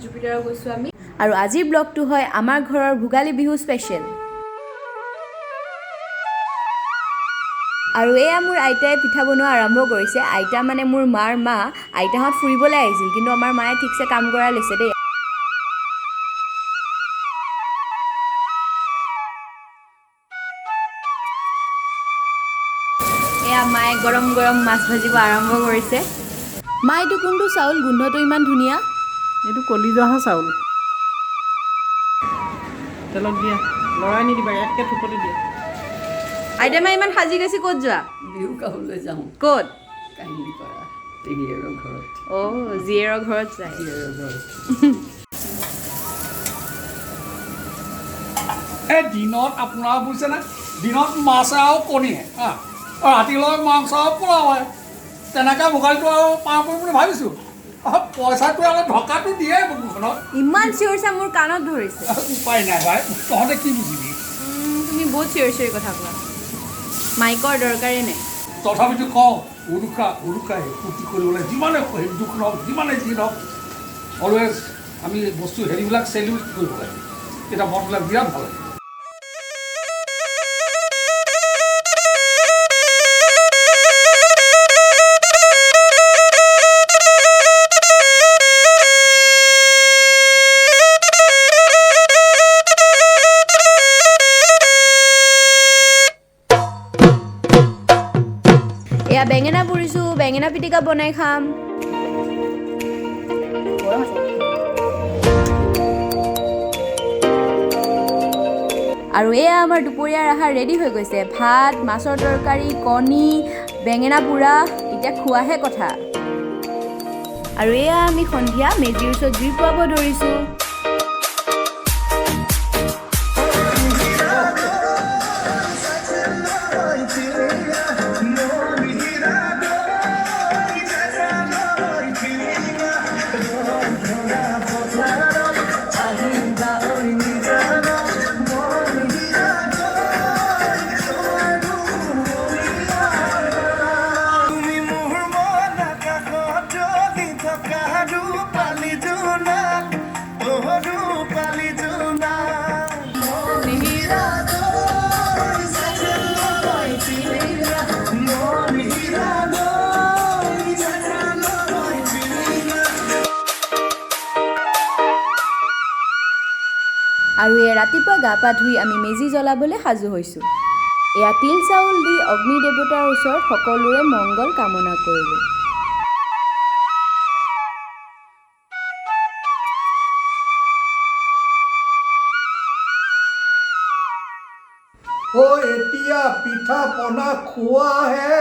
Jupiter গৈছোঁ আমি আৰু আজিৰ ব্লগটো হয় আমাৰ ঘৰৰ ভোগালী বিহু স্পেচিয়েল আৰু এয়া মোৰ আইতাই পিঠা বনোৱা আৰম্ভ কৰিছে আইতা মানে মোৰ মাৰ মা আইতাহঁত ফুৰিবলৈ আহিছিল কিন্তু আমাৰ মায়ে ঠিকছে কাম কৰা লৈছে দেই এয়া মায়ে গৰম গৰম মাছ ভাজিব আৰম্ভ কৰিছে মা এইটো কোনটো চাউল গোন্ধটো ইমান ধুনীয়া এইটো কলিজহা চাউল তেলত দিয়া লৰাই নিদিবা ইয়াতকৈ থুপতি দিয়া আইতা মা ইমান সাজি কাচি ক'ত যোৱা বিহু খাবলৈ যাওঁ ক'ত কাহিনী কৰা পেহীয়েৰৰ ঘৰত অ' জীয়েৰৰ ঘৰত যায় জীয়েৰৰ ঘৰত এই দিনত আপোনাৰ বুজিছেনে দিনত মাছ আৰু কণীয়ে আৰু ৰাতিলৈ মাংস আৰু পোলাও হয় তেনেকৈ ভোগালীটো আৰু পাৰ কৰিম বুলি ভাবিছোঁ পইচাটো অলপ ঢকাটো দিয়ে বুকুখনত ইমান চিঞৰিছা মোৰ কাণত ধৰিছে উপায় নাই ভাই তহঁতে কি বুজিবি তুমি বহুত চিঞৰি কথা কোৱা মাইকৰ দৰকাৰেই নাই তথাপিতো কওঁ উৰুকাই ফূৰ্তি কৰিবলৈ যিমানে দুখ নহওক যিমানে যি নহওক অলৱেজ আমি বস্তু হেৰিবিলাক চেলিব্ৰেট কৰিব লাগে তেতিয়া মনবিলাক বিৰাট ভাল লাগে এয়া বেঙেনা পুৰিছোঁ বেঙেনা পিটিকা বনাই খাম আৰু এয়া আমাৰ দুপৰীয়াৰ আহাৰ ৰেডি হৈ গৈছে ভাত মাছৰ তৰকাৰী কণী বেঙেনা পোৰা এতিয়া খোৱাহে কথা আৰু এয়া আমি সন্ধিয়া মেজিৰ ওচৰত জুই পুৱাব ধৰিছোঁ আৰু এয়া ৰাতিপুৱা গা পা ধুই আমি মেজি জ্বলাবলৈ সাজু হৈছোঁ এয়া তিল চাউল দি অগ্নি দেৱতাৰ ওচৰত সকলোৰে মংগল কামনা কৰিলোঁ এতিয়া পিঠা পনা খোৱাহে